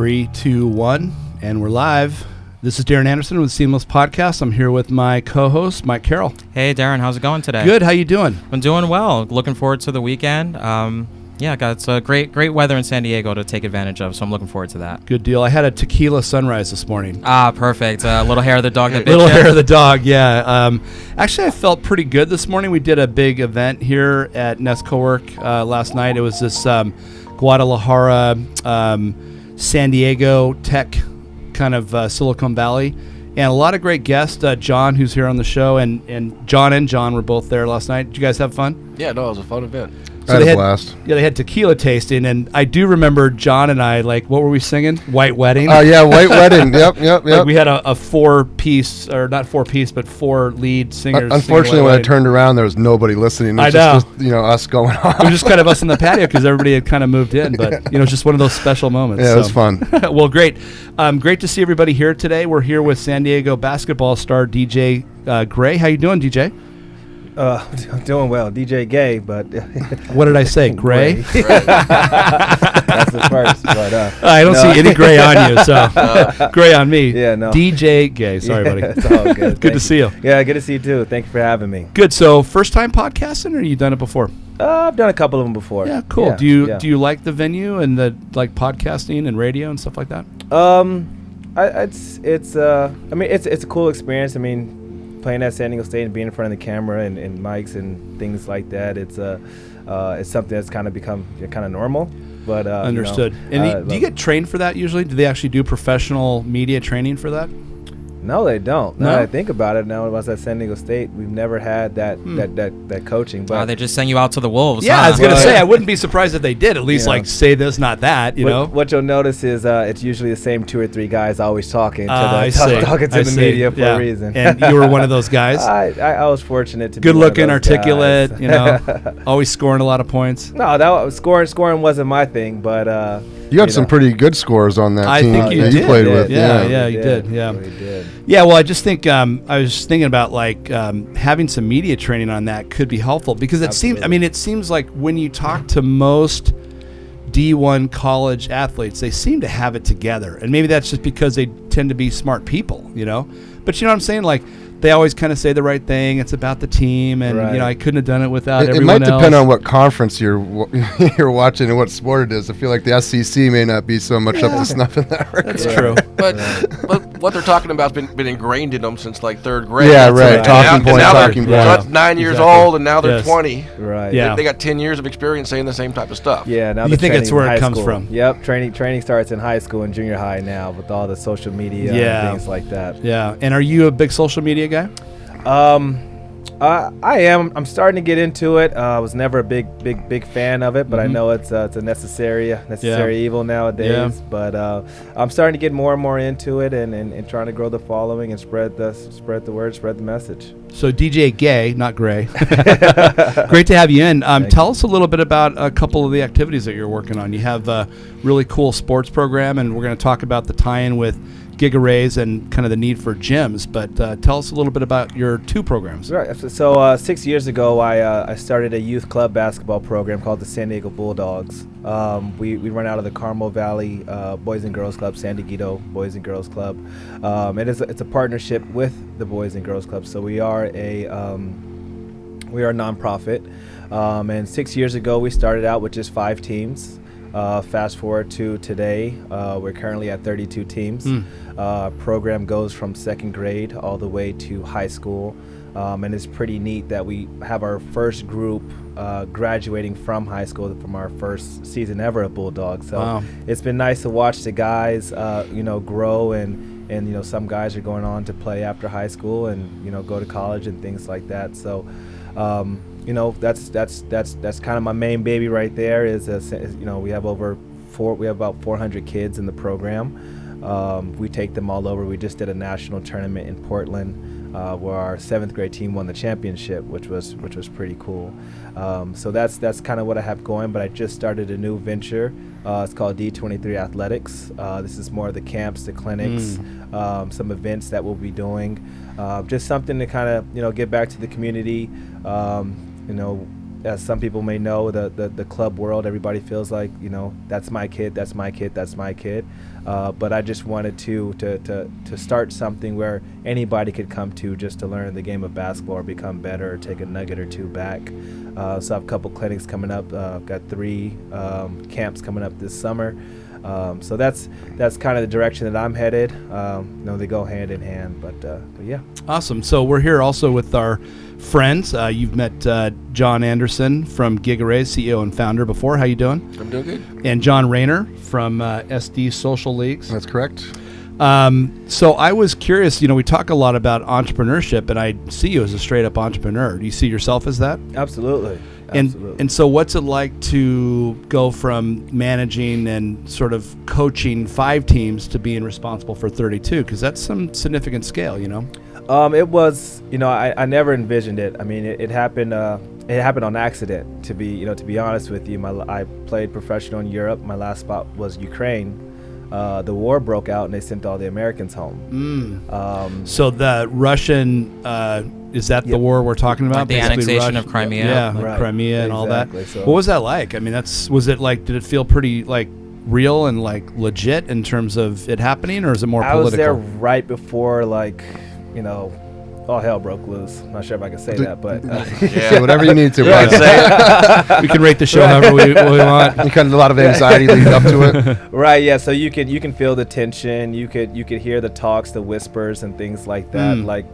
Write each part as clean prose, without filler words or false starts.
3, 2, 1, and we're live. This is Jon Anderson with Seamless Podcast. I'm here with my co-host, Mike Carroll. Hey, Darren. How's it going today? Good. How you doing? I'm doing well. Looking forward to the weekend. It's a great weather in San Diego to take advantage of, so I'm looking forward to that. Good deal. I had a tequila sunrise this morning. Ah, perfect. Little hair of the dog that bit Little you. hair of the dog, yeah. Actually, I felt pretty good this morning. We did a big event here at Nescowork last night. It was this Guadalajara, San Diego tech kind of Silicon Valley. And a lot of great guests. Jon, who's here on the show, and Jon were both there last night. Did you guys have fun? Yeah, no, it was a fun event. So I had a blast. Yeah, they had tequila tasting, and I do remember Jon and I, what were we singing? White Wedding? Yeah, White Wedding. Yep. Like we had a four-piece, or not four-piece, but four lead singers. Unfortunately, when I turned around, there was nobody listening. It was just us going on. It was just kind of us in the patio because everybody had kind of moved in, but it's just one of those special moments. Yeah, it was fun. Well, great. Great to see everybody here today. We're here with San Diego basketball star DJ Gray. How you doing, DJ? I'm doing well. DJ Gay, but... What did I say? Gray? That's the first, but... I don't see any gray on you, so gray on me. Yeah, no. DJ Gay. Sorry, buddy. It's all good. Good to see you. Yeah, good to see you, too. Thank you for having me. Good. So, first time podcasting, or you done it before? I've done a couple of them before. Yeah, cool. Yeah, Do you like the venue and the podcasting and radio and stuff like that? It's a cool experience. I mean, playing at San Diego State and being in front of the camera and mics and things like that, it's something that's kind of become kind of normal. But understood. And do you get trained for that usually? Do they actually do professional media training for that? No, they don't. No? Now that I think about it, now I was at San Diego State, we've never had that coaching. But they just send you out to the wolves. Yeah, huh? I was going to say, I wouldn't be surprised if they did. At least say this, not that, What you'll notice is it's usually the same 2 or 3 guys always talking to the media for a reason. And you were one of those guys? I was fortunate to be good looking, one of those articulate, guys. Always scoring a lot of points. No, scoring wasn't my thing, but... You had some pretty good scores on that team. I think you did. You played with. Yeah, you did. Yeah, we did. Yeah, well, I just think I was thinking about having some media training on that could be helpful because it seems like when you talk to most D1 college athletes, they seem to have it together, and maybe that's just because they tend to be smart people, But you know what I'm saying, they always kind of say the right thing. It's about the team, and right. I couldn't have done it without It everyone might else. depend on what conference you're watching and what sport it is. I feel like the SEC may not be so much up to snuff in that regard. That's true. But what they're talking about has been ingrained in them since 3rd grade. Yeah, right. Right. Talking points. So that's 9 Exactly. years old, and now they're 20. Right. Yeah. They got 10 years of experience saying the same type of stuff. Yeah. Now You think it's where it comes from? Yep. Training starts in high school and junior high now with all the social media and things like that. Yeah. And are you a big social media guy? I am. I'm starting to get into it. I was never a big fan of it, but I know it's a necessary evil nowadays. Yeah. But I'm starting to get more and more into it and trying to grow the following and spread the word, spread the message. So DJ Gay, not Gray. Great to have you in. Tell us a little bit about a couple of the activities that you're working on. You have a really cool sports program, and we're going to talk about the tie-in with Gigaraise and kind of the need for gyms, but tell us a little bit about your 2 programs. Right. So 6 years ago, I started a youth club basketball program called the San Diego Bulldogs. We run out of the Carmel Valley Boys and Girls Club, San Diego Boys and Girls Club. It's a partnership with the Boys and Girls Club. So we are a nonprofit. And 6 years ago, we started out with just 5 teams. Fast forward to today, we're currently at 32 teams. Program goes from 2nd grade all the way to high school, and it's pretty neat that we have our first group graduating from high school from our first season ever at Bulldogs. So It's been nice to watch the guys, grow and some guys are going on to play after high school and go to college and things like that. So. That's kind of my main baby right there. We have about 400 kids in the program. We take them all over. We just did a national tournament in Portland where our 7th grade team won the championship, which was pretty cool. So that's kind of what I have going. But I just started a new venture. It's called D23 Athletics. This is more of the camps, the clinics, some events that we'll be doing. Just something to kind of give back to the community. as some people may know, the club world, everybody feels like, that's my kid, that's my kid, that's my kid. But I just wanted to start something where anybody could come to just to learn the game of basketball or become better or take a nugget or two back. So I have a couple clinics coming up. I've got 3 camps coming up this summer. So that's kind of the direction that I'm headed. They go hand in hand, but yeah. Awesome. So we're here also with our friends. You've met Jon Anderson from Gigaraise, CEO and founder before. How you doing? I'm doing good. And John Rayner from SD Social Leagues. That's correct. So I was curious, we talk a lot about entrepreneurship, and I see you as a straight up entrepreneur. Do you see yourself as that? Absolutely. And so what's it like to go from managing and sort of coaching 5 teams to being responsible for 32? Because that's some significant scale, It was, I never envisioned it. I mean, it happened. It happened on accident. To be honest with you, I played professional in Europe. My last spot was Ukraine. The war broke out, and they sent all the Americans home. So the Russian, is that the war we're talking about? Like the Basically annexation of Crimea. Yeah, like Right. Crimea and all that. So What was that like? I mean, was it like, did it feel pretty like real and like legit in terms of it happening, or is it more I political? was there right before, all hell broke loose. I'm not sure if I can say that, but Say whatever you need to. Yeah, Bud. say it. We can rate the show however we want. You kind of a lot of anxiety leading up to it. right, yeah. So you can feel the tension. You could hear the talks, the whispers, and things like that. Like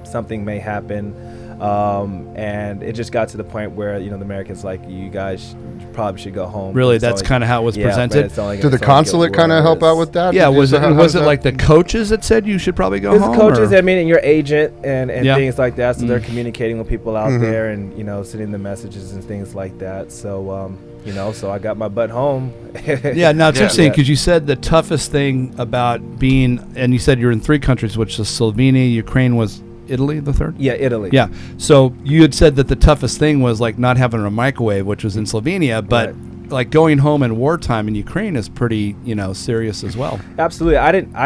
something may happen, and it just got to the point where the Americans like, you guys probably should go home. Really, It's that's only- kind of how it was yeah, presented. but it's only Did gonna- the it's only consulate gonna kind of get help worse. out with that? Yeah, Did you was say it how- was how's it that? like the coaches that said you should probably go It's home? the coaches, or- I mean, and your agent and Yeah. things like that. So they're communicating with people out there and, sending the messages and things like that. So, so I got my butt home. Yeah, now it's Yeah. interesting because you said the toughest thing about being, and you said you're in 3 countries, which is Slovenia, Ukraine, was Italy the third? Yeah, Italy. Yeah. So you had said that the toughest thing was like not having a microwave, which was in Slovenia, but like going home in wartime in Ukraine is pretty, serious as well. Absolutely. I didn't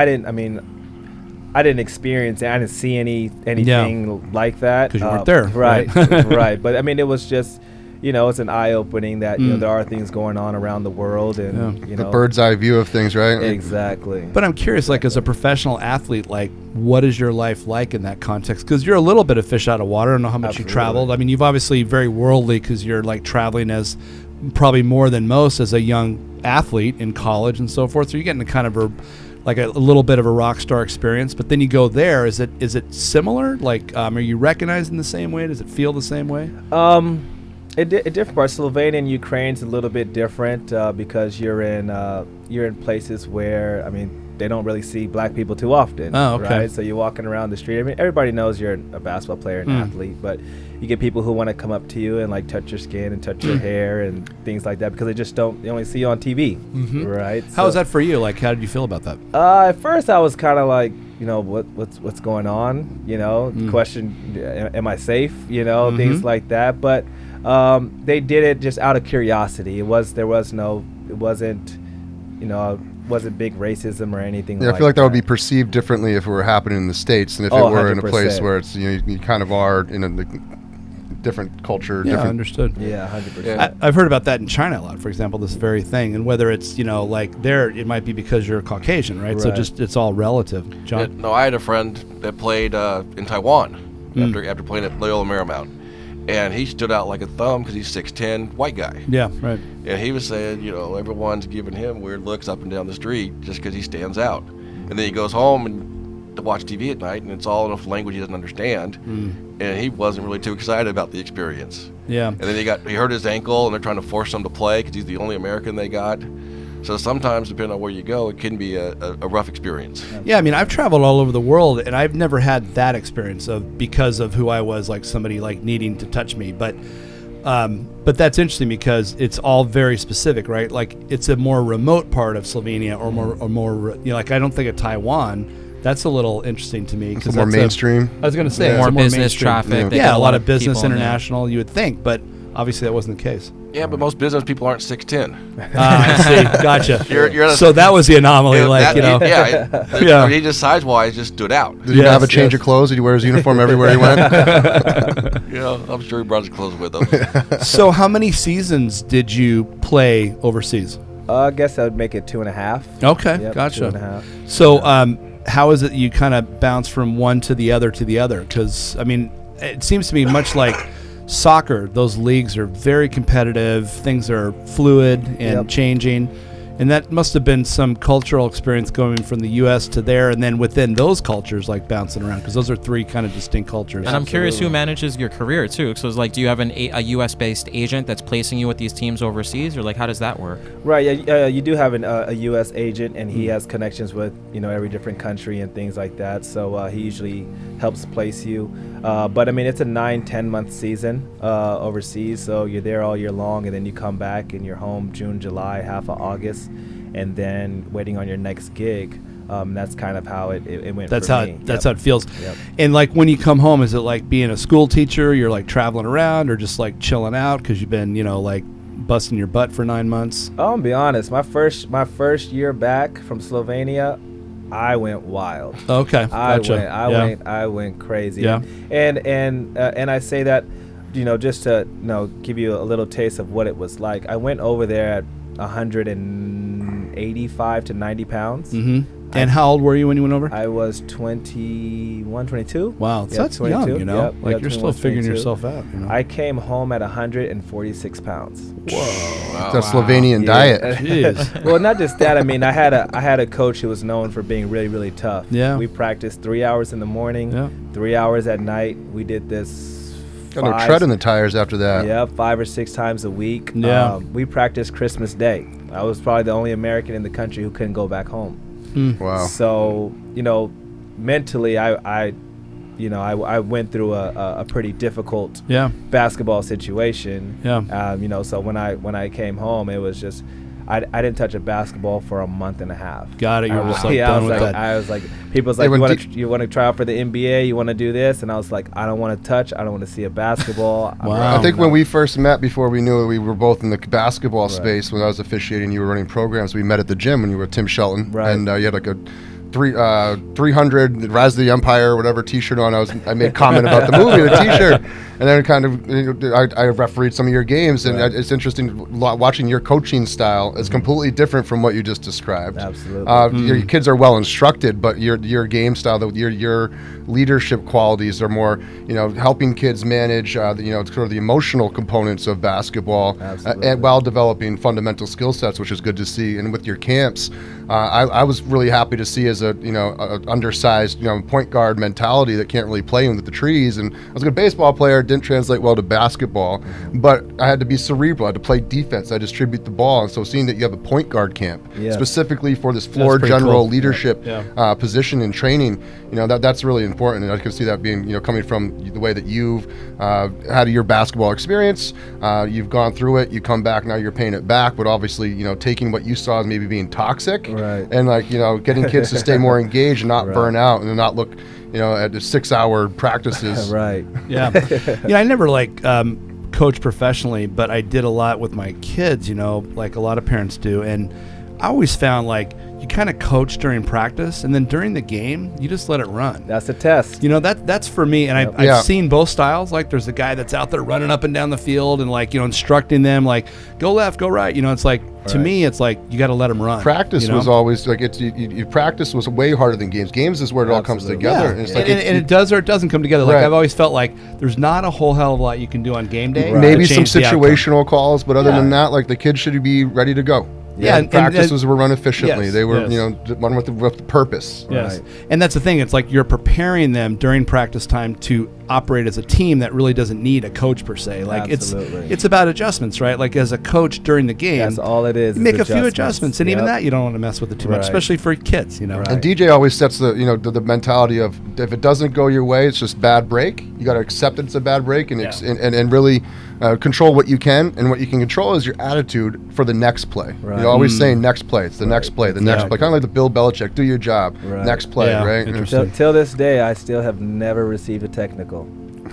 experience it. I didn't see anything like that. 'Cause you weren't there, Right. right? right. But I mean, it was just, it's an eye-opening that, there are things going on around the world and, The bird's eye view of things, right? Exactly. But I'm curious, like as a professional athlete, like what is your life like in that context? Because you're a little bit of fish out of water. I don't know how much Absolutely. you traveled. I mean, you've obviously very worldly because you're like traveling as probably more than most as a young athlete in college and so forth. So you're getting kind of a little bit of a rock star experience. But then you go there. Is it similar? Like, are you recognized in the same way? Does it feel the same way? It different parts. Slovenia and Ukraine's a little bit different because you're in places where, I mean, they don't really see black people too often. Oh, okay. Right? So you're walking around the street. I mean, everybody knows you're a basketball player and athlete, but you get people who want to come up to you and like touch your skin and touch your hair and things like that because they only see you on TV, right? How was that for you? Like, how did you feel about that? At first, I was kind of like, what's going on? Question, am I safe? Things like that. But they did it just out of curiosity. It wasn't big racism or anything. Yeah, I feel like that would be perceived differently if it were happening in the States than if it were in a place 100%. where it's you kind of are in a different culture. Yeah, different. Understood. Yeah, 100%. Yeah. I've heard about that in China a lot, for example, this very thing. And whether it's, like there, it might be because you're Caucasian, right? So Right. just it's all relative. John? No, I had a friend that played in Taiwan after playing at Loyola Marymount. And he stood out like a thumb because he's 6'10", white guy. Yeah, right. And he was saying, everyone's giving him weird looks up and down the street just because he stands out. And then he goes home and to watch TV at night, and it's all in a language he doesn't understand. And he wasn't really too excited about the experience. Yeah. And then he hurt his ankle, and they're trying to force him to play because he's the only American they got. So sometimes, depending on where you go, it can be a rough experience. Yeah, I mean, I've traveled all over the world, and I've never had that experience because of who I was, like somebody like needing to touch me. But that's interesting because it's all very specific, right? Like it's a more remote part of Slovenia, or more. Like I don't think of Taiwan. That's a little interesting to me It's more mainstream. I was going to say Yeah. it's more business mainstream. traffic. Yeah. They Yeah, get a lot of people business in there. international. You would think, but obviously that wasn't the case. Yeah, but most business people aren't 6'10". I see. Gotcha. You're So that was the anomaly, Yeah, he just size-wise just stood out. Did he have a change of clothes? Did he wear his uniform everywhere he went? I'm sure he brought his clothes with him. So how many seasons did you play overseas? I guess I would make it 2.5. Okay, Yep, gotcha. 2.5. So how is it you kind of bounce from one to the other? Because, I mean, it seems to me much like soccer, those leagues are very competitive, things are fluid and changing, and that must have been some cultural experience going from the U.S. to there, and then within those cultures, like bouncing around, because those are three kind of distinct cultures. And I'm curious who manages your career too. So it's like, do you have a U.S.-based agent that's placing you with these teams overseas, or like how does that work? Right. Yeah. You do have a U.S. agent, and he has connections with every different country and things like that. So he usually helps place you. But I mean, it's a 9-10 month season overseas. So you're there all year long, and then you come back and you're home June, July, half of August, and then waiting on your next gig. That's kind of how it went. That's for how me. that's how it feels. Yep. And like when you come home, is it like being a school teacher? You're like traveling around, or just like chilling out because you've been like busting your butt for 9 months? I'll be honest. My first year back from Slovenia, I went wild. Okay, gotcha. I went crazy. Yeah. And I say that, just to give you a little taste of what it was like. I went over there at 185 to 90 pounds. Mm-hmm. And how old were you when you went over? I was 21, 22. Wow, so that's 22. young, Yep, you're still 21, figuring 22. yourself out. I came home at 146 pounds. Wow. That Slovenian diet. Jeez. Well, not just that. I mean, I had a coach who was known for being really, really tough. Yeah. We practiced 3 hours in the morning, 3 hours at night. We did this. Got no tread in the tires after that. Yeah, 5 or 6 times a week. Yeah. We practiced Christmas Day. I was probably the only American in the country who couldn't go back home. Wow. So, mentally, I went through a pretty difficult basketball situation. Yeah. So when I came home, it was just I didn't touch a basketball for a month and a half. Got it. You were just like done with that. I was like, people was like, you want to try out for the NBA? You want to do this? And I was like, I don't want to touch. I don't want to see a basketball. Wow. I think when we first met, before we knew it, we were both in the basketball space. When I was officiating, you were running programs. We met at the gym when you were with Tim Shelton. Right. And you had like a 300 Rise of the Empire, whatever T-shirt on. I made a comment about the movie, the T-shirt, and then kind of I refereed some of your games, and it's interesting watching your coaching style is completely different from what you just described. Absolutely. Your kids are well instructed, but your game style, your leadership qualities are more, helping kids manage, sort of the emotional components of basketball, and while developing fundamental skill sets, which is good to see. And with your camps, I was really happy to see as a undersized point guard mentality that can't really play with the trees. And I was a good baseball player, didn't translate well to basketball, but I had to be cerebral. I had to play defense. I distribute the ball. And so seeing that you have a point guard camp specifically for this floor general leadership position and training, that's really important. And I can see that being coming from the way that you've had your basketball experience. You've gone through it. You come back, now you're paying it back. But obviously, taking what you saw as maybe being toxic, and getting kids to stay more engaged and not burn out and not look at the 6-hour practices. Right. Yeah. I never coached professionally, but I did a lot with my kids, like a lot of parents do. And I always found you kind of coach during practice, and then during the game, you just let it run. That's a test. That's for me. And I've seen both styles. Like there's a guy that's out there running up and down the field and instructing them go left, go right. It's like, to me, it's like you got to let them run. Practice was always you practice was way harder than games. Games is where it all comes together. And, it does or it doesn't come together. I've always felt like there's not a whole hell of a lot you can do on game day. Maybe some situational calls, but other than that, the kids should be ready to go. And practices were run efficiently. They were, run with the purpose. Yes, and that's the thing. It's like you're preparing them during practice time to operate as a team that really doesn't need a coach per se. It's about adjustments, right? Like as a coach during the game, that's all it is. Make a few adjustments, and even that you don't want to mess with it too much, especially for kids. And DJ always sets the the mentality of if it doesn't go your way, it's just bad break. You got to accept it's a bad break and really control what you can, and what you can control is your attitude for the next play. You're always saying next play. It's the next play, the next play. Kind of like the Bill Belichick, do your job, next play, right? Till this day, I still have never received a technical.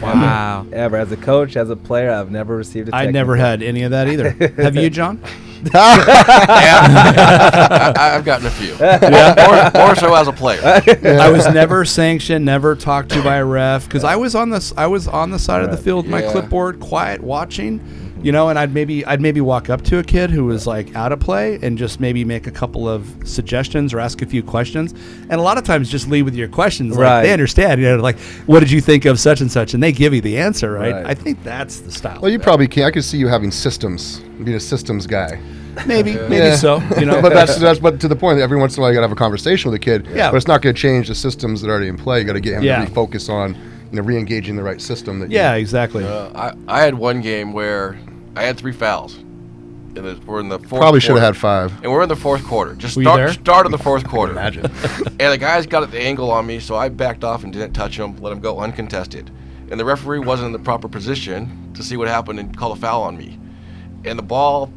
Wow. Ever. As a coach, as a player, I've never received a I technical. never had any of that either. Have you, John? I've gotten a few. More so as a player. I was never sanctioned, never talked to by a ref, because I was on the side of the field with my Yeah. clipboard, quiet, watching, and I'd maybe walk up to a kid who was like out of play and just maybe make a couple of suggestions or ask a few questions, and a lot of times just lead with your questions. Like Right. they understand, like, what did you think of such and such, and they give you the answer, right? Right. I think that's the style. Well, you probably can. I could see you having systems, being a systems guy. maybe Yeah. so, But but to the point that every once in a while you got to have a conversation with a kid. Yeah. But it's not going to change the systems that are already in play. You got to get him Yeah. to refocus on, re-engaging the right system. That Yeah, exactly. I had one game where I had 3 fouls. We're in the fourth probably should have had quarter. 5. And we're in the fourth quarter. Just Were you there? start of the fourth quarter. Imagine. And the guys got the angle on me, so I backed off and didn't touch him, let him go uncontested. And the referee wasn't in the proper position to see what happened and call a foul on me. And the ball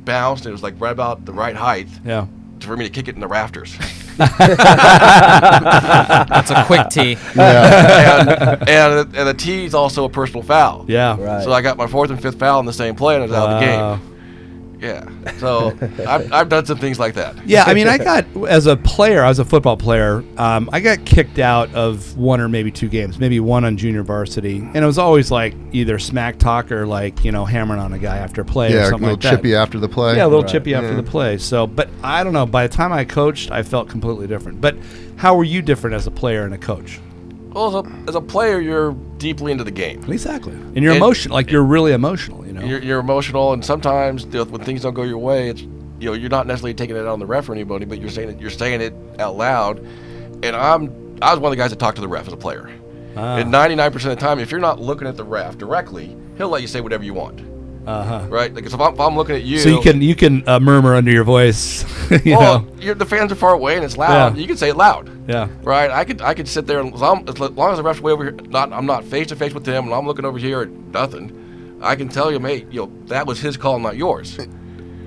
bounced, and it was like right about the right height Yeah. for me to kick it in the rafters. That's a quick tee. Yeah. and the tee is also a personal foul. Yeah. Right. So I got my 4th and 5th foul in the same play, and I was out of the Wow. game. Yeah. So I've done some things like that. Yeah, I mean, I got, as a player, I was a football player, I got kicked out of 1 or maybe 2 games, maybe 1 on junior varsity. And it was always like either smack talk or like, hammering on a guy after play or Yeah, a something little like that. chippy after the play. Yeah, a little Right. chippy after Yeah. the play. So, but I don't know. By the time I coached, I felt completely different. But how were you different as a player and a coach? Well, as a player, you're deeply into the game. Exactly. And you're And- emotional. Like, you're really emotional, You're emotional, and sometimes when things don't go your way, it's you're not necessarily taking it out on the ref or anybody, but you're saying it out loud. And I was one of the guys that talked to the ref as a player. And 99% of the time, if you're not looking at the ref directly, he'll let you say whatever you want. Uh-huh. Right? Like if I'm looking at you, So you can murmur under your voice. you know. the fans are far away and it's loud. Yeah. You can say it loud. Yeah. Right? I could sit there and as long as the ref's way over here, I'm not face to face with him, and I'm looking over here at nothing. I can tell you, mate, that was his call, not yours.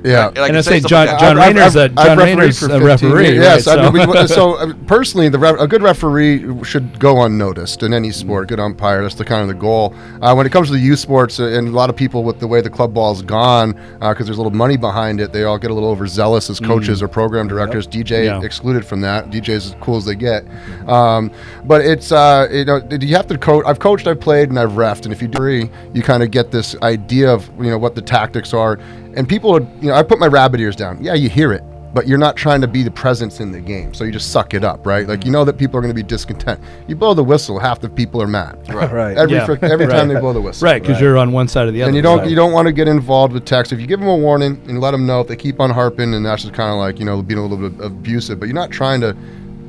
Yeah. And I And can I say stuff John like that. John Rayner's a refereed referee. Yes, right? I mean, so personally, a good referee should go unnoticed in any sport. Good umpire, that's the kind of the goal. When it comes to the youth sports, and a lot of people with the way the club ball's gone, because there's a little money behind it, they all get a little overzealous as coaches or program directors. DJ Yeah. excluded from that. DJ's as cool as they get. But it's you have to coach. I've coached, I've played, and I've reffed. And if you do, you kind of get this idea of what the tactics are. And people, I put my rabbit ears down. Yeah, you hear it, but you're not trying to be the presence in the game. So you just suck it up, right? Like, that people are going to be discontent. You blow the whistle, half the people are mad. Right. Every Yeah. every time Right. they blow the whistle. Right, because you're on one side or the other. And you don't want to get involved with text. If you give them a warning and let them know, if they keep on harping, and that's just kind of like, being a little bit abusive. But you're not trying to,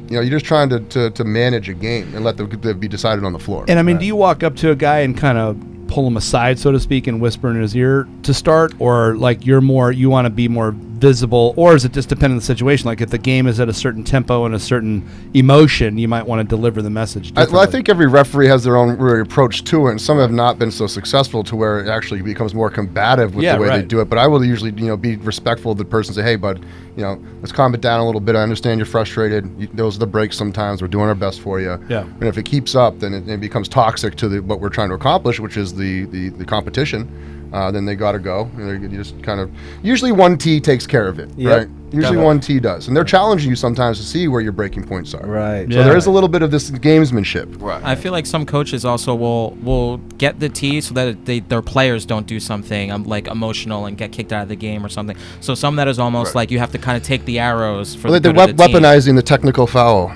you're just trying to manage a game and let them be decided on the floor. And I mean, do you walk up to a guy and kind of pull him aside, so to speak, and whisper in his ear to start, or like you want to be more visible, or is it just depend on the situation? Like if the game is at a certain tempo and a certain emotion, you might want to deliver the message differently. I think every referee has their own really approach to it, and some have not been so successful to where it actually becomes more combative with the way they do it. But I will usually, be respectful of the person, say, hey, bud, let's calm it down a little bit. I understand you're frustrated. Those are the breaks sometimes. We're doing our best for you. Yeah. And if it keeps up, then it becomes toxic to what we're trying to accomplish, which is the competition. Then they got to go. You just kind of, usually one T takes care of it, Yep. right? Usually one T does. And they're challenging you sometimes to see where your breaking points are. Right. So there is a little bit of this gamesmanship. Right. I feel like some coaches also will get the tee so that their players don't do something like emotional and get kicked out of the game or something. So some that is almost like you have to kind of take the arrows for Well, the they're good of the team. weaponizing the technical foul.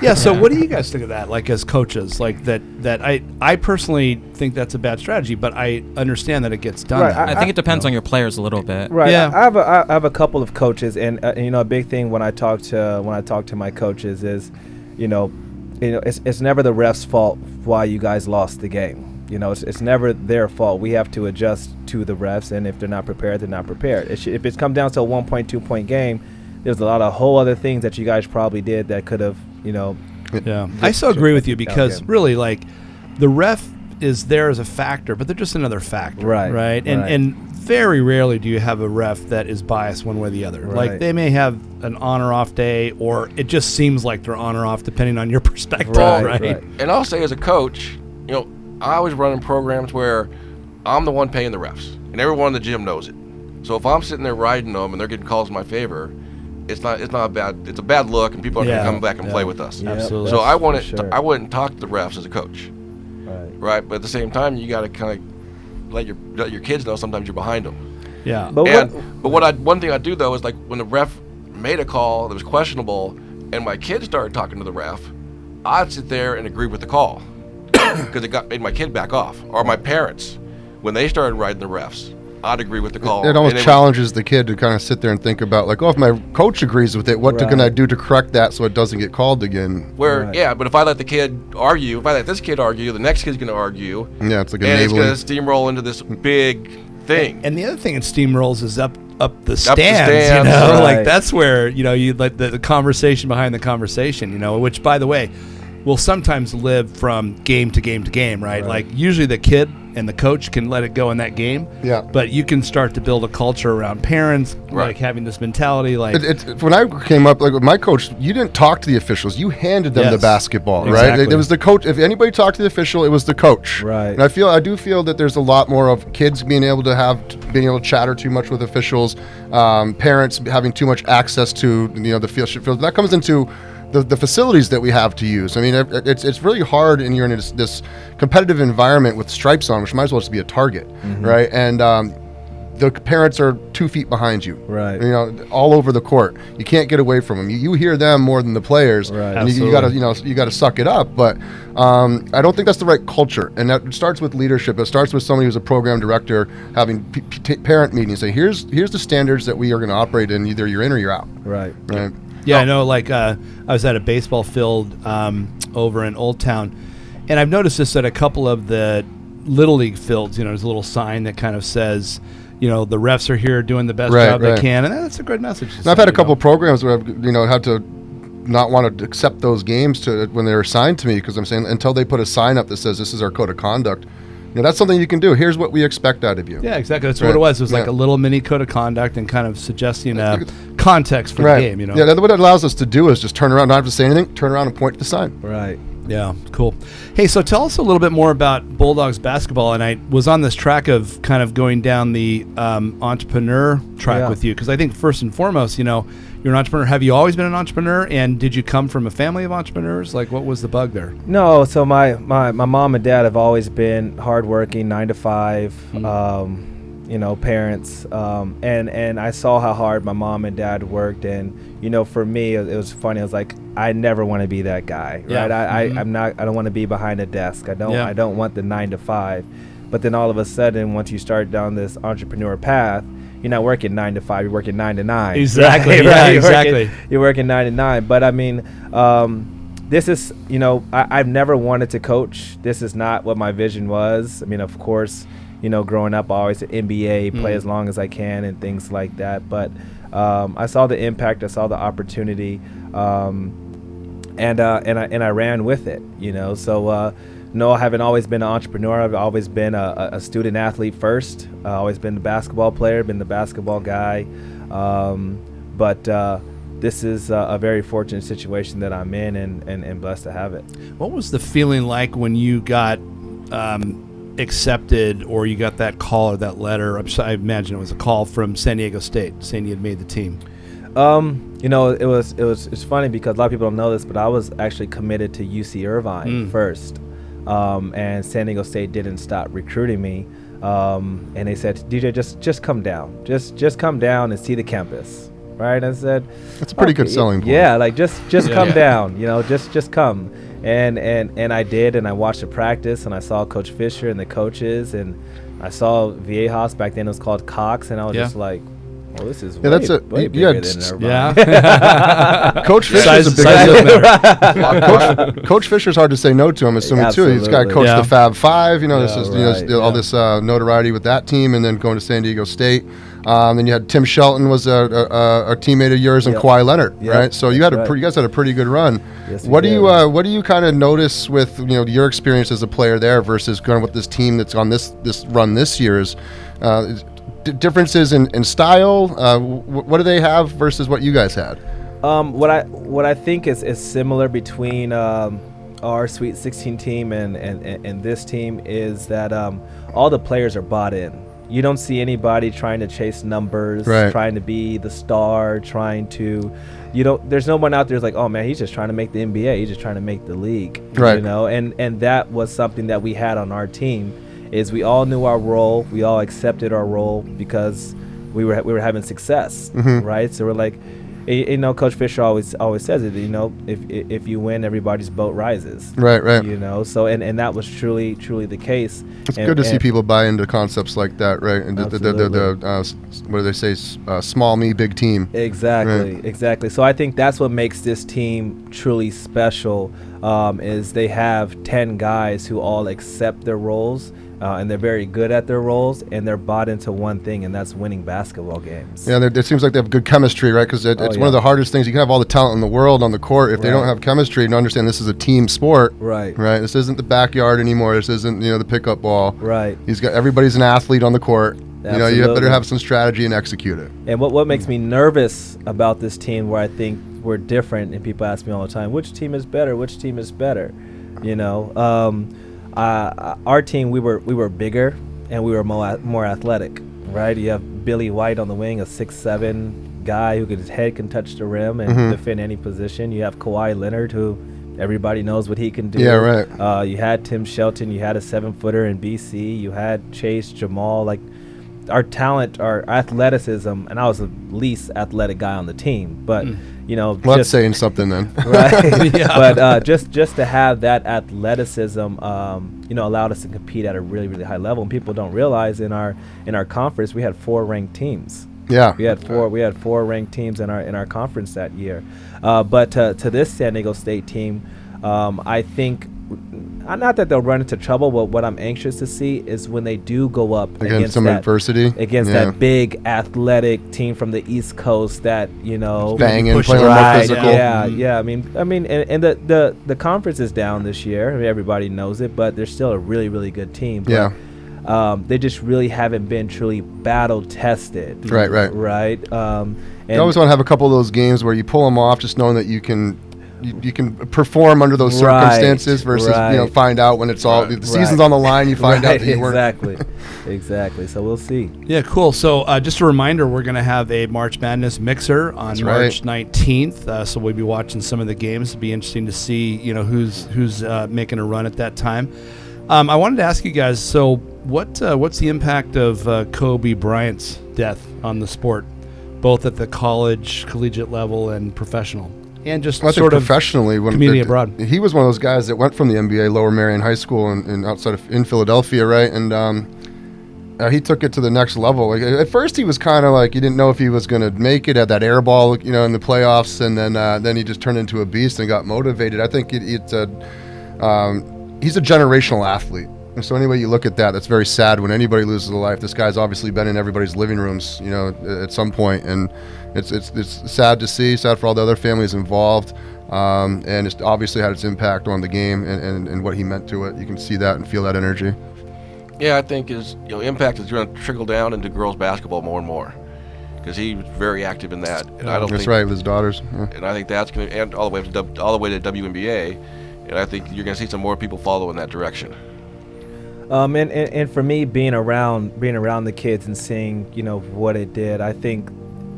Yeah. So what do you guys think of that? Like as coaches, like that I personally think that's a bad strategy, but I understand that it gets done. Right, that way. I think it depends on your players a little bit. Right. Yeah. I have a couple of coaches, and a big thing when I talk to my coaches is, it's never the ref's fault why you guys lost the game. It's never their fault. We have to adjust to the refs, and if they're not prepared, they're not prepared. If it's come down to a 1.2 point game, there's a lot of whole other things that you guys probably did that could have, Yeah, I so agree with you because really, like, the ref is there as a factor, but they're just another factor, Right, right? right. And very rarely do you have a ref that is biased one way or the other. Right. Like they may have an on or off day, or it just seems like they're on or off depending on your perspective, Right, right? right. And I'll say as a coach, I was running programs where I'm the one paying the refs, and everyone in the gym knows it. So if I'm sitting there riding them and they're getting calls in my favor, it's a bad look, and people are going to come back and play with us. Yeah, Absolutely. So I Sure. wouldn't talk to the refs as a coach, right? But at the same time, you got to kind of let your kids know sometimes you're behind them. Yeah. But One thing I do though is like when the ref made a call that was questionable, and my kids started talking to the ref, I'd sit there and agree with the call because it made my kid back off, or my parents when they started riding the refs. I'd agree with the call. It almost challenges the kid to kind of sit there and think about, like, oh, if my coach agrees with it, what can I do to correct that so it doesn't get called again? But if I let the kid argue, if I let this kid argue, the next kid's going to argue. Yeah, it's like and it's enabling. going to steamroll into this big thing. And the other thing it steamrolls is up the stands, stands, you know, right. like that's where, you know, you like the conversation behind the conversation, you know, which by the way, will sometimes live from game to game to game, right? Like usually the kid and the coach can let it go in that game. Yeah. But you can start to build a culture around parents, like having this mentality, like When I came up, like with my coach, you didn't talk to the officials. You handed them the basketball, right? Exactly. It was the coach. If anybody talked to the official, it was the coach. Right. And I do feel that there's a lot more of kids being able to chatter too much with officials, parents having too much access to the field. That comes into the facilities that we have to use. I mean, it's really hard, and you're in this competitive environment with stripes on, which might as well just be a target, right? And the parents are 2 feet behind you, Right. You know, all over the court. You can't get away from them. You hear them more than the players, Right. and you gotta suck it up. But I don't think that's the right culture, and that starts with leadership. It starts with somebody who's a program director having parent meetings. Say, here's the standards that we are going to operate in. Either you're in or you're out. Right. Right. Yeah, I know. Like I was at a baseball field over in Old Town, and I've noticed this at a couple of the Little League fields. You know, there's a little sign that kind of says, you know, the refs are here doing the best job they can, and that's a good message. And I've had a couple of programs where I've had to not want to accept those games when they're assigned to me, because I'm saying until they put a sign up that says this is our code of conduct. That's something you can do. Here's what we expect out of you. Yeah, exactly. That's what it was. It was like a little mini code of conduct and kind of suggesting context for the game, you know? Yeah, what it allows us to do is just turn around, not have to say anything, turn around and point to the sign. Right. Yeah, cool. Hey, so tell us a little bit more about Bulldogs basketball. And I was on this track of kind of going down the entrepreneur track with you, because I think first and foremost, you're an entrepreneur. Have you always been an entrepreneur? And did you come from a family of entrepreneurs? Like, what was the bug there? No, so my mom and dad have always been hardworking, 9 to 5, parents. And I saw how hard my mom and dad worked. And, for me, it was funny. I was like, I never want to be that guy, right? I don't want to be behind a desk. I don't want the 9 to 5. But then all of a sudden, once you start down this entrepreneur path, you're not working 9 to 5. You're working 9 to 9. Exactly. Right? Yeah, exactly. You're working 9 to 9. But I mean, this is, I've never wanted to coach. This is not what my vision was. I mean, of course, growing up, I always said NBA, play as long as I can and things like that. But I saw the impact. I saw the opportunity, and I ran with it. So. No, I haven't always been an entrepreneur. I've always been a student athlete first. Always been the basketball player, been the basketball guy. But this is a very fortunate situation that I'm in and blessed to have it. What was the feeling like when you got accepted, or you got that call or that letter? I imagine it was a call from San Diego State saying you had made the team. It's funny because a lot of people don't know this, but I was actually committed to UC Irvine first. And San Diego State didn't stop recruiting me, and they said, DJ, just come down, just come down and see the campus, right? I said, that's a pretty good selling point. Yeah, like just come down, just come, and I did, and I watched the practice, and I saw Coach Fisher and the coaches, and I saw Viejas, back then it was called Cox, and I was just like, well, this is way bigger than everybody. Yeah. Coach Fisher's Coach Fisher's hard to say no to. I'm assuming too. He's got to coach the Fab Five. All this notoriety with that team, and then going to San Diego State. Then you had Tim Shelton was a teammate of yours, and Kawhi Leonard, right? So you guys had a pretty good run. Yes, what do you kind of notice with your experience as a player there versus going with this team that's on this run this year? Is differences in style? What do they have versus what you guys had? What I think is similar between our Sweet 16 team and this team is that all the players are bought in. You don't see anybody trying to chase numbers, trying to be the star, there's no one out there who's like, oh man, he's just trying to make the NBA, he's just trying to make the league. Right. And that was something that we had on our team, is we all knew our role, we all accepted our role because we were having success, right? So we're like, Coach Fisher always says it, if you win, everybody's boat rises. Right. So and that was truly the case. It's good to see people buy into concepts like that, right? And what do they say? Small me, big team. Exactly. So I think that's what makes this team truly special, is they have 10 guys who all accept their roles. And they're very good at their roles, and they're bought into one thing, and that's winning basketball games. Yeah, it seems like they have good chemistry, right? Because it's one of the hardest things. You can have all the talent in the world on the court. If they don't have chemistry and understand this is a team sport, right? This isn't the backyard anymore. This isn't the pickup ball. Right. Everybody's an athlete on the court. Absolutely. You better have some strategy and execute it. And what makes me nervous about this team, where I think we're different, and people ask me all the time, which team is better? Which team is better? Our team, we were bigger and we were more athletic, right? You have Billy White on the wing, a 6'7" guy his head can touch the rim and defend any position. You have Kawhi Leonard, who everybody knows what he can do. Yeah, right. You had Tim Shelton. You had a 7-footer in BC. You had Chase Jamal. Like, our talent, our athleticism, and I was the least athletic guy on the team, but that's saying something then, right? But just to have that athleticism, allowed us to compete at a really, really high level. And people don't realize in our conference we had 4 ranked teams. Yeah, we had 4 ranked teams in our conference that year. But to this San Diego State team, I think. Not that they'll run into trouble, but what I'm anxious to see is when they do go up against some adversity, against that big athletic team from the East Coast that banging, playing more physical. Yeah. I mean, and the conference is down this year. I mean, everybody knows it, but they're still a really, really good team. But, they just really haven't been truly battle tested. Right. And you always want to have a couple of those games where you pull them off, just knowing that you can perform under those circumstances versus find out when it's all the season's on the line. You find out that you weren't. Exactly. So we'll see. Yeah, cool. So just a reminder, we're going to have a March Madness mixer on March 19th. So we'll be watching some of the games. It'll be interesting to see who's making a run at that time. I wanted to ask you guys. So what's the impact of Kobe Bryant's death on the sport, both at the collegiate level and professional? And just sort of professionally, community abroad. He was one of those guys that went from the NBA, Lower Merion High School, and outside in Philadelphia, right? And he took it to the next level. Like, at first, he was kind of like, you didn't know if he was going to make it. Had that air ball, in the playoffs, and then he just turned into a beast and got motivated. I think he's a generational athlete. And so any way you look at that, that's very sad when anybody loses a life. This guy's obviously been in everybody's living rooms, at some point, and it's sad to see, sad for all the other families involved, and it's obviously had its impact on the game and what he meant to it. You can see that and feel that energy. Yeah, I think his impact is going to trickle down into girls basketball more and more, because he was very active in that. And I don't that's think, right, with his daughters. Yeah. And I think that's going to, and all the way to WNBA, and I think you're going to see some more people follow in that direction. And for me, being around the kids and seeing what it did, I think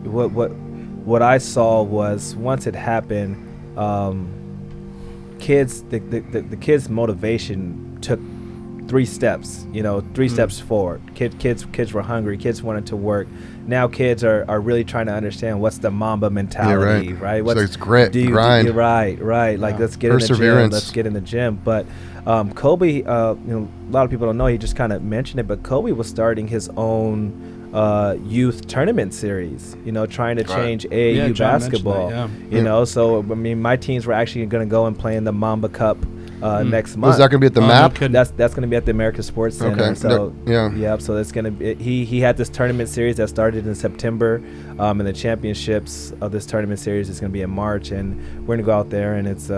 what I saw was, once it happened, the kids' motivation took 3 steps, 3 steps forward. Kids were hungry. Kids wanted to work. Now kids are really trying to understand what's the Mamba mentality, right? So it's grit, grind. Right. Like, let's get in the gym. Let's get in the gym. But Kobe, a lot of people don't know. He just kind of mentioned it, but Kobe was starting his own youth tournament series, trying to change AAU basketball. So I mean, my teams were actually going to go and play in the Mamba Cup next month. Is that going to be at the MAP? That's going to be at the American Sports Center. Okay. So so it's going to be. He had this tournament series that started in September, and the championships of this tournament series is going to be in March, and we're going to go out there, and it's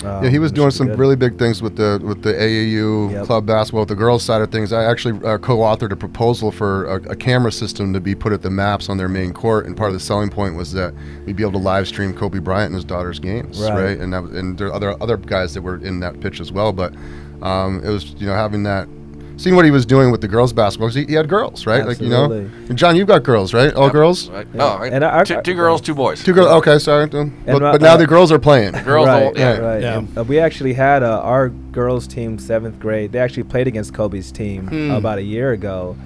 Yeah, he was doing some really big things with the AAU club basketball, with the girls' side of things. I actually co-authored a proposal for a camera system to be put at the maps on their main court, and part of the selling point was that we'd be able to live stream Kobe Bryant and his daughter's games, right? And there are other guys that were in that pitch as well, but it was having that. Seeing what he was doing with the girls' basketball, because he had girls, right? Absolutely. And John, you've got girls, right? All girls? Right. Yeah. No, right. And two girls, 2 boys. 2 girls. Okay, sorry. But now the girls are playing. The girls, right. Yeah. And, we actually had our girls' team, 7th grade. They actually played against Kobe's team about a year ago,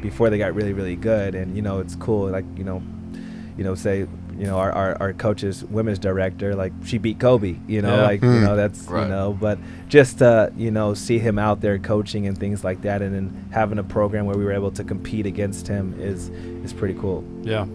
before they got really, really good. And it's cool, like say. Our coach's women's director, like she beat Kobe, that's, right. but just to, see him out there coaching and things like that, and then having a program where we were able to compete against him is pretty cool. Yeah.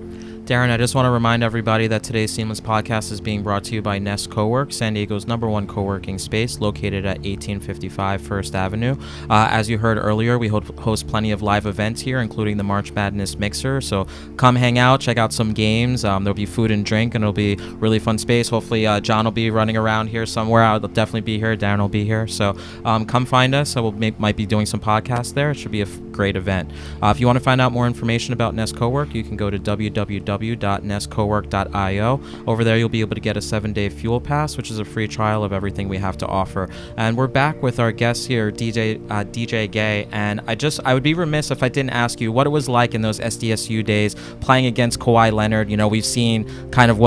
Darren, I just want to remind everybody that today's Seamless Podcast is being brought to you by Nest Cowork, San Diego's #1 co-working space located at 1855 First Avenue. As you heard earlier, we host plenty of live events here, including the March Madness Mixer. So come hang out, check out some games. There'll be food and drink, and it'll be really fun space. Hopefully, John will be running around here somewhere. I'll definitely be here. Darren will be here. So come find us. Might be doing some podcasts there. It should be a great event. If you want to find out more information about Nest Cowork, you can go to www.nestcowork.io. Over there, you'll be able to get a 7-day fuel pass, which is a free trial of everything we have to offer. And we're back with our guest here, DJ Gay. And I would be remiss if I didn't ask you what it was like in those SDSU days playing against Kawhi Leonard. We've seen kind of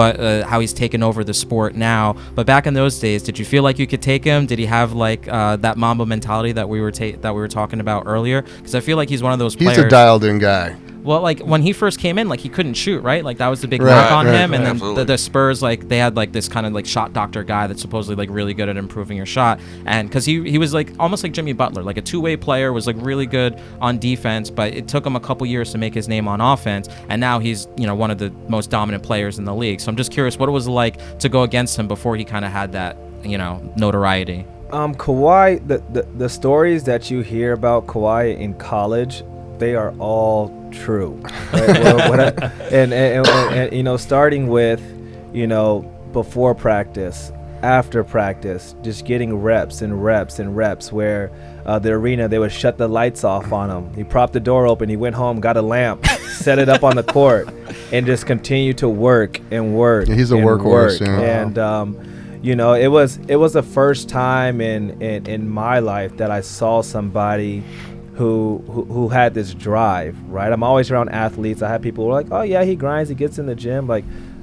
how he's taken over the sport now. But back in those days, did you feel like you could take him? Did he have that Mamba mentality that we were talking about earlier? Because I feel like he's one of those players. He's a dialed-in guy. Well, when he first came in, he couldn't shoot, right? That was the big knock on him. And then the Spurs, they had this kind of shot doctor guy that's supposedly really good at improving your shot. And because he was almost like Jimmy Butler, a two-way player, was really good on defense, but it took him a couple years to make his name on offense. And now he's one of the most dominant players in the league. So I'm just curious what it was like to go against him before he kind of had that notoriety. Kawhi, the stories that you hear about Kawhi in college, they are all true. Right? And starting with, before practice, after practice, just getting reps and reps and reps, where the arena, they would shut the lights off on him. He propped the door open, he went home, got a lamp, set it up on the court, and just continued to work and work. Yeah, he's a workhorse. And it was the first time in my life that I saw somebody who had this drive, right? I'm always around athletes. I have people who are like, oh yeah, he grinds, he gets in the gym.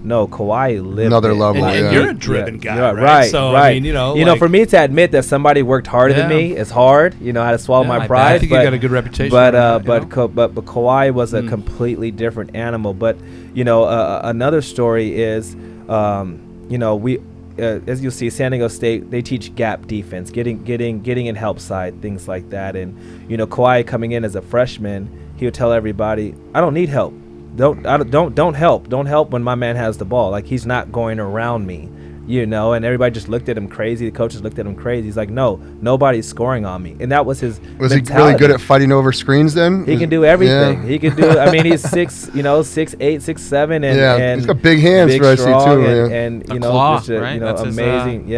No, Kawhi lived another it. level. And you're a driven guy, right? Right. So right. I mean, for me to admit that somebody worked harder than me is hard. I had to swallow my pride. I think you got a good reputation. But Kawhi was a completely different animal. But another story is, we. As you'll see, San Diego State, they teach gap defense, getting in help side, things like that. And Kawhi coming in as a freshman, he would tell everybody, "I don't need help. Don't help when my man has the ball. He's not going around me." And everybody just looked at him crazy. The coaches looked at him crazy. He's like, no, nobody's scoring on me. And that was his mentality. He really good at fighting over screens then? He can do everything. Yeah. He can do, he's 6'8", 6'7", and he's got big hands, big, right? strong, too, and claw, just right? That's amazing,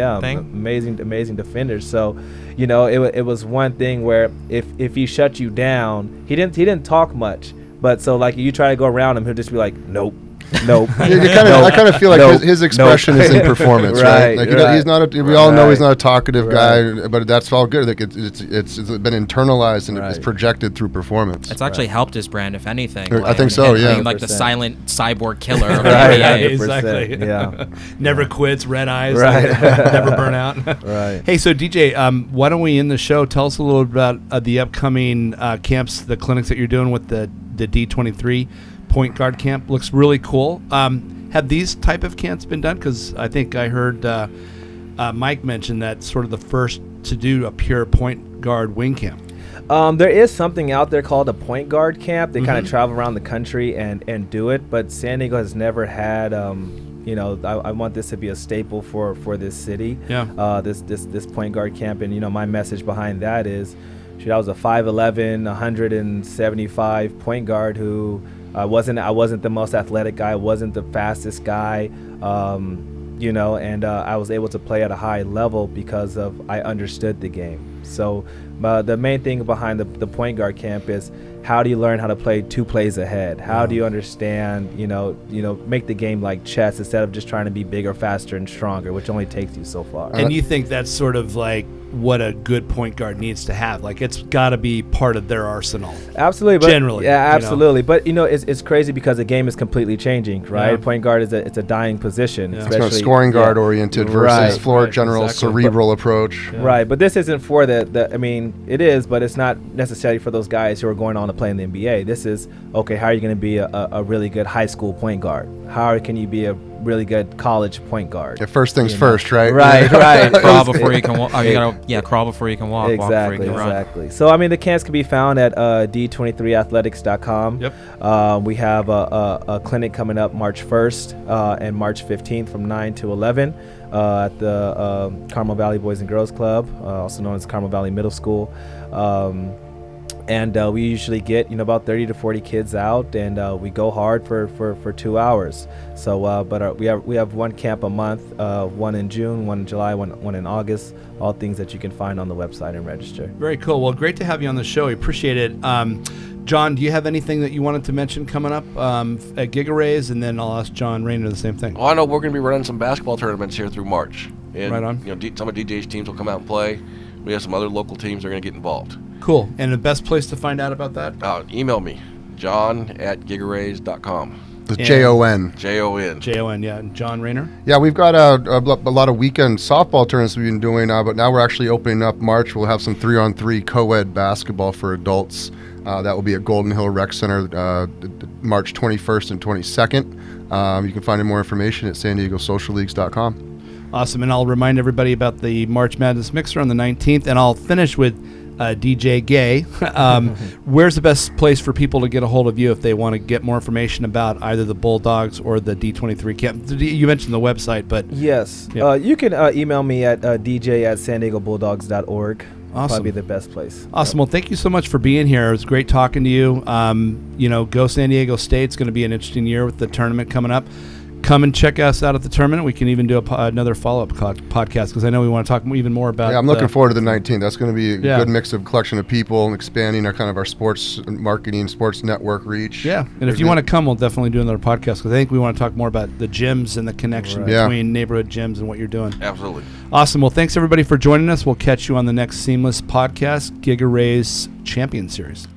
amazing defenders. So, it was one thing where if he shut you down, he didn't talk much. But so you try to go around him, he'll just be like, nope. I kind of feel like his expression is in performance, right? He's not. We all know he's not a talkative guy, but that's all good. It's been internalized and it's projected through performance. It's actually helped his brand, if anything. I think so. Yeah, being the silent cyborg killer of the right, NBA. Exactly. Yeah. Never quits, red eyes. Right. Never burn out. Right. Hey, so DJ, why don't we end the show? Tell us a little about the upcoming camps, the clinics that you're doing with the D23. Point guard camp looks really cool. Have these type of camps been done? Because I think I heard Mike mention that sort of the first to do a pure point guard wing camp. There is something out there called a point guard camp. They kind of travel around the country and do it, but San Diego has never had. I want this to be a staple for this city. Yeah. This point guard camp, and my message behind that is, I was a 5'11", 175 point guard who. I wasn't the most athletic guy. I wasn't the fastest guy. and I was able to play at a high level because I understood the game. So the main thing behind the point guard camp is, how do you learn how to play 2 plays ahead? How do you understand, make the game like chess instead of just trying to be bigger, faster, and stronger, which only takes you so far. And you think that's sort of like what a good point guard needs to have? Like, it's got to be part of their arsenal. Absolutely. But generally. Yeah, absolutely. But, it's crazy because the game is completely changing, right? Yeah. Point guard it's a dying position. Yeah. It's kind of scoring guard oriented versus floor right, general, exactly. cerebral approach. Yeah. Right, but this isn't for it is, but it's not necessarily for those guys who are going on to play in the NBA. This is, okay, how are you going to be a really good high school point guard? How can you be a really good college point guard? Yeah, first things first, right? Right. Crawl before you can walk. Crawl before you can walk. Exactly, walk before you can exactly. run. So, the camps can be found at d23athletics.com. Yep. We have a clinic coming up March 1st and March 15th from 9 to 11 at the Carmel Valley Boys and Girls Club, also known as Carmel Valley Middle School. And we usually get about 30 to 40 kids out, and we go hard for 2 hours. So, but we have one camp a month, one in June, one in July, one in August. All things that you can find on the website and register. Very cool. Well, great to have you on the show. We appreciate it. John, do you have anything that you wanted to mention coming up at Gigaraise? And then I'll ask John Rayner the same thing. Well, I know we're going to be running some basketball tournaments here through March. And, right on. Some of DJ's teams will come out and play. We have some other local teams that are going to get involved. Cool. And the best place to find out about that? Email me, john@gigaraise.com. The Jon. Jon. Jon, yeah. And John Rayner? Yeah, we've got a lot of weekend softball tournaments we've been doing, but now we're actually opening up March. We'll have some 3-on-3 co-ed basketball for adults. That will be at Golden Hill Rec Center March 21st and 22nd. You can find more information at sandiegosocialleagues.com. Awesome. And I'll remind everybody about the March Madness Mixer on the 19th. And I'll finish with DJ Gay. Where's the best place for people to get a hold of you if they want to get more information about either the Bulldogs or the D23 camp? You mentioned the website, but... Yes. Yep. You can email me at dj@sandiegobulldogs.org. Awesome. Probably the best place. Awesome. Well, thank you so much for being here. It was great talking to you. Go San Diego State. It's going to be an interesting year with the tournament coming up. Come and check us out at the tournament. We can even do another follow-up podcast because I know we want to talk even more about. Yeah, I'm looking forward to the 19th. That's going to be a good mix of collection of people and expanding our sports marketing, sports network reach. Yeah, and if you want to come, we'll definitely do another podcast because I think we want to talk more about the gyms and the connection between neighborhood gyms and what you're doing. Absolutely. Awesome. Well, thanks everybody for joining us. We'll catch you on the next Seamless podcast, Gigaraise Champion Series.